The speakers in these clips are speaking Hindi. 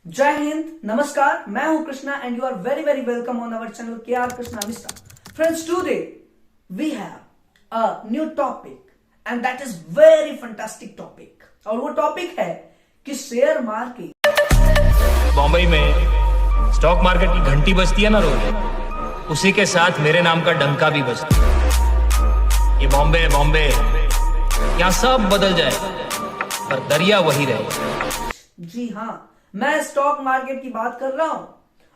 जय हिंद, नमस्कार। मैं हूं Krishna and you are very very welcome on our channel K R Krishna Mishra. Friends, today we have a new topic and that is very fantastic topic. और वो टॉपिक है कि शेयर मार्केट। बॉम्बे में स्टॉक मार्केट की घंटी बजती है ना रोज, उसी के साथ मेरे नाम का डंका भी बजता है। ये बॉम्बे बॉम्बे यहाँ सब बदल जाए पर दरिया वही रहे। जी हाँ, मैं स्टॉक मार्केट की बात कर रहा हूं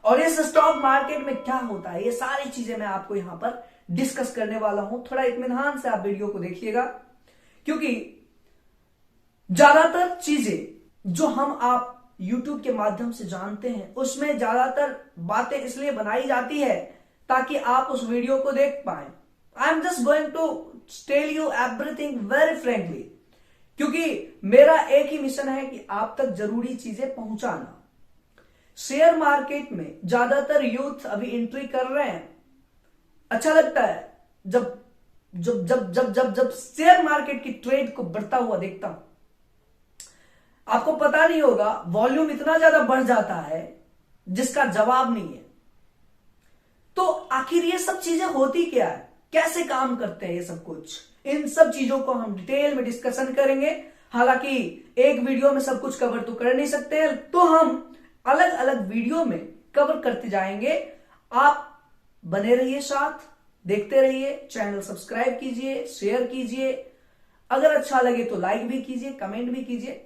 और इस स्टॉक मार्केट में क्या होता है ये सारी चीजें मैं आपको यहां पर डिस्कस करने वाला हूं। थोड़ा इत्मीनान से आप वीडियो को देखिएगा, क्योंकि ज्यादातर चीजें जो हम आप YouTube के माध्यम से जानते हैं उसमें ज्यादातर बातें इसलिए बनाई जाती है ताकि आप उस वीडियो को देख पाए। I am just going to tell you everything very frankly, क्योंकि मेरा एक ही मिशन है कि आप तक जरूरी चीजें पहुंचाना। शेयर मार्केट में ज्यादातर यूथ अभी एंट्री कर रहे हैं। अच्छा लगता है जब जब जब जब जब जब शेयर मार्केट की ट्रेड को बढ़ता हुआ देखता हूं। आपको पता नहीं होगा, वॉल्यूम इतना ज्यादा बढ़ जाता है जिसका जवाब नहीं है। तो आखिर ये सब चीजें होती क्या है, कैसे काम करते हैं ये सब कुछ, इन सब चीजों को हम डिटेल में डिस्कशन करेंगे। हालांकि एक वीडियो में सब कुछ कवर तो कर नहीं सकते हैं, तो हम अलग अलग वीडियो में कवर करते जाएंगे। आप बने रहिए, साथ देखते रहिए। चैनल सब्सक्राइब कीजिए, शेयर कीजिए, अगर अच्छा लगे तो लाइक भी कीजिए, कमेंट भी कीजिए।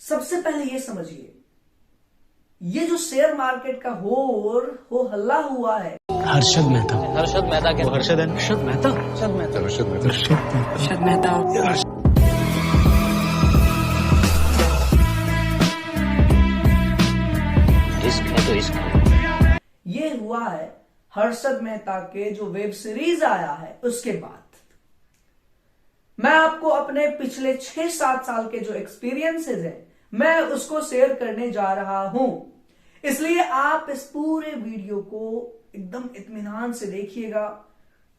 सबसे पहले ये समझिए, ये जो शेयर मार्केट का हो हल्ला हुआ है, हर्षद मेहता क्या हर्षद है? हर्षद मेहता हर्षद मेहता इश्क है तो इश्क है। ये हुआ है हर्षद मेहता के जो वेब सीरीज आया है उसके बाद। मैं आपको अपने पिछले 6-7 साल के जो एक्सपीरियंसेस हैं मैं उसको शेयर करने जा रहा हूं। इसलिए आप इस पूरे वीडियो को एकदम इत्मीनान से देखिएगा।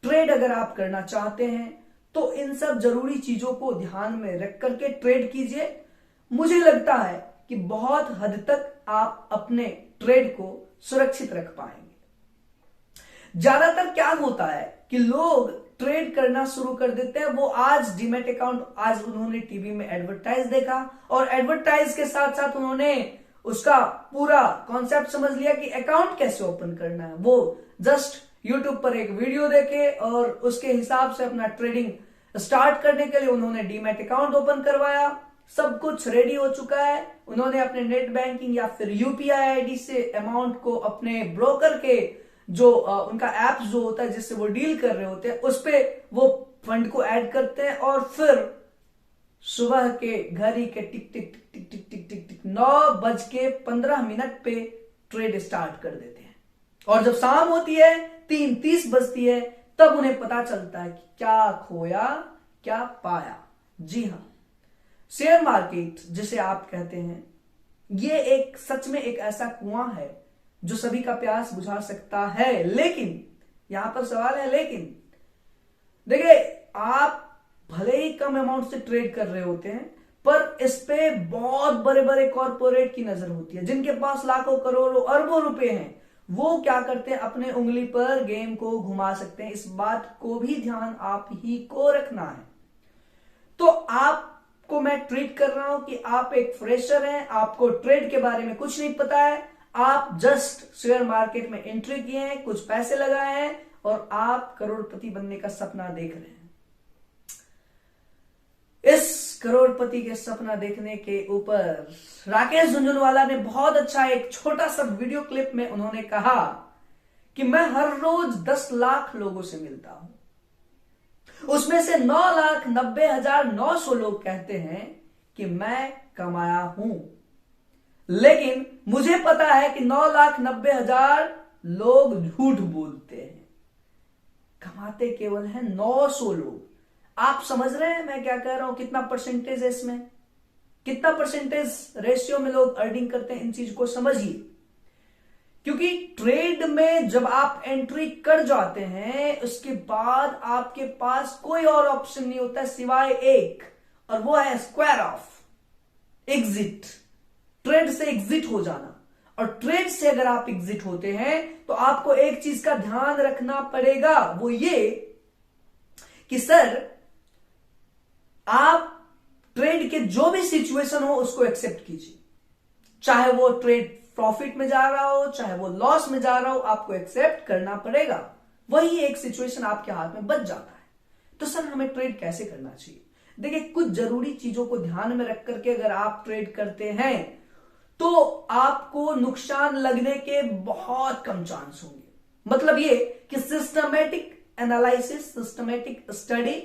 ट्रेड अगर आप करना चाहते हैं तो इन सब जरूरी चीजों को ध्यान में रख करके ट्रेड कीजिए। मुझे लगता है कि बहुत हद तक आप अपने ट्रेड को सुरक्षित रख पाएंगे। ज्यादातर क्या होता है कि लोग ट्रेड करना शुरू कर देते हैं। वो आज डीमैट अकाउंट, आज उन्होंने टीवी में एडवर्टाइज देखा और एडवर्टाइज के साथ साथ उन्होंने उसका पूरा कॉन्सेप्ट समझ लिया कि अकाउंट कैसे ओपन करना है। वो जस्ट यूट्यूब पर एक वीडियो देखे और उसके हिसाब से अपना ट्रेडिंग स्टार्ट करने के लिए उन्होंने डीमैट अकाउंट ओपन करवाया। सब कुछ रेडी हो चुका है। उन्होंने अपने नेट बैंकिंग या फिर यूपीआई आईडी से अमाउंट को अपने ब्रोकर के जो उनका ऐप जो होता है जिससे वो डील कर रहे होते हैं उस पे वो फंड को ऐड करते हैं और फिर सुबह के घड़ी के टिक टिक टिक टिक टिक टिक टिक टिक 9:15 पे ट्रेड स्टार्ट कर देते हैं। और जब शाम होती है 3:30 बजती है तब उन्हें पता चलता है कि क्या खोया क्या पाया। जी हाँ, शेयर मार्केट जिसे आप कहते हैं ये एक सच में एक ऐसा कुआं है जो सभी का प्यास बुझा सकता है। लेकिन यहां पर सवाल है लेकिन। देखिए, आप भले ही कम अमाउंट से ट्रेड कर रहे होते हैं पर इस पे बहुत बड़े बड़े कॉर्पोरेट की नजर होती है, जिनके पास लाखों करोड़ों अरबों रुपए हैं। वो क्या करते हैं, अपने उंगली पर गेम को घुमा सकते हैं। इस बात को भी ध्यान आप ही को रखना है। तो आपको मैं ट्रीट कर रहा हूं कि आप एक फ्रेशर हैं, आपको ट्रेड के बारे में कुछ नहीं पता है। आप जस्ट शेयर मार्केट में एंट्री किए हैं, कुछ पैसे लगाए हैं और आप करोड़पति बनने का सपना देख रहे हैं। इस करोड़पति के सपना देखने के ऊपर राकेश झुनझुनवाला ने बहुत अच्छा एक छोटा सा वीडियो क्लिप में उन्होंने कहा कि मैं हर रोज 10 लाख लोगों से मिलता हूं, उसमें से 9,90,900 लोग कहते हैं कि मैं कमाया हूं। लेकिन मुझे पता है कि 9,90,000 लोग झूठ बोलते हैं, कमाते केवल हैं 900 लोग। आप समझ रहे हैं मैं क्या कह रहा हूं, कितना परसेंटेज है इसमें, कितना परसेंटेज रेशियो में लोग अर्निंग करते हैं। इन चीज को समझिए, क्योंकि ट्रेड में जब आप एंट्री कर जाते हैं उसके बाद आपके पास कोई और ऑप्शन नहीं होता है सिवाय एक, और वो है स्क्वायर ऑफ एग्जिट। ट्रेड से एग्जिट हो जाना। और ट्रेड से अगर आप एग्जिट होते हैं तो आपको एक चीज का ध्यान रखना पड़ेगा, वो ये कि सर आप ट्रेड के जो भी सिचुएशन हो उसको एक्सेप्ट कीजिए, चाहे वो ट्रेड प्रॉफिट में जा रहा हो चाहे वो लॉस में जा रहा हो, आपको एक्सेप्ट करना पड़ेगा। वही एक सिचुएशन आपके हाथ में बच जाता है। तो सर हमें ट्रेड कैसे करना चाहिए? देखिए, कुछ जरूरी चीजों को ध्यान में रख करके अगर आप ट्रेड करते हैं तो आपको नुकसान लगने के बहुत कम चांस होंगे। मतलब ये कि सिस्टमेटिक एनालिसिस, सिस्टमेटिक स्टडी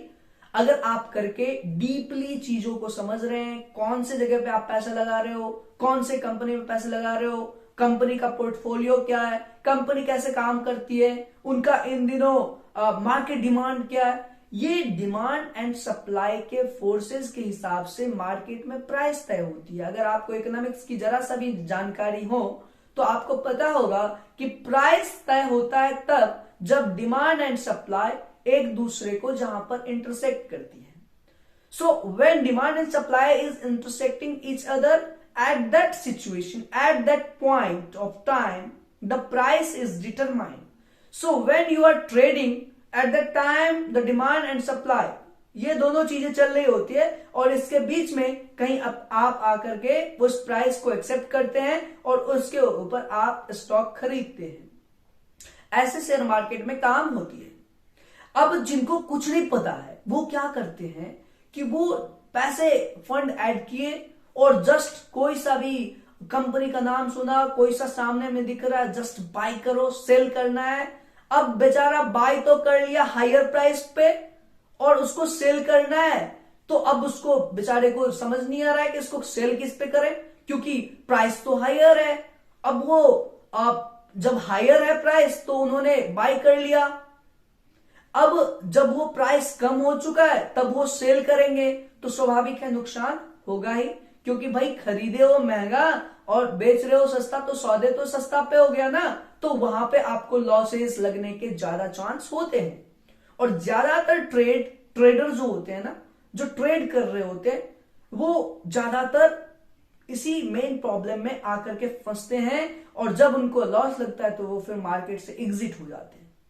अगर आप करके डीपली चीजों को समझ रहे हैं, कौन से जगह पे आप पैसा लगा रहे हो, कौन से कंपनी में पैसे लगा रहे हो, कंपनी का पोर्टफोलियो क्या है, कंपनी कैसे काम करती है, उनका इन दिनों मार्केट डिमांड क्या है, ये डिमांड एंड सप्लाई के फोर्सेस के हिसाब से मार्केट में प्राइस तय होती है। अगर आपको इकोनॉमिक्स की जरा सा भी जानकारी हो तो आपको पता होगा कि प्राइस तय होता है तब जब डिमांड एंड सप्लाई एक दूसरे को जहां पर इंटरसेक्ट करती है। So when demand and supply is intersecting each other, at that situation, at that point of time, the price is determined. So when you are trading, at that time the demand and supply, ये दोनों चीजें चल रही होती है और इसके बीच में कहीं आप आकर के उस प्राइस को एक्सेप्ट करते हैं और उसके ऊपर आप स्टॉक खरीदते हैं। ऐसे शेयर मार्केट में काम होती है। अब जिनको कुछ नहीं पता है वो क्या करते हैं कि वो पैसे फंड ऐड किए और जस्ट कोई सा भी कंपनी का नाम सुना, कोई सा सामने में दिख रहा है, जस्ट बाय करो, सेल करना है। अब बेचारा बाय तो कर लिया हायर प्राइस पे और उसको सेल करना है, तो अब उसको बेचारे को समझ नहीं आ रहा है कि इसको सेल किस पे करें, क्योंकि प्राइस तो हायर है। अब वो जब हायर है प्राइस तो उन्होंने बाय कर लिया। अब जब वो प्राइस कम हो चुका है तब वो सेल करेंगे तो स्वाभाविक है नुकसान होगा ही, क्योंकि भाई खरीदे हो महंगा और बेच रहे हो सस्ता, तो सौदे तो सस्ता पे हो गया ना, तो वहां पे आपको लॉसेस लगने के ज्यादा चांस होते हैं। और ज्यादातर ट्रेडर जो होते हैं ना, जो ट्रेड कर रहे होते हैं, वो ज्यादातर इसी मेन प्रॉब्लम में आकर के फंसते हैं और जब उनको लॉस लगता है तो वो फिर मार्केट से एग्जिट हो जाते हैं।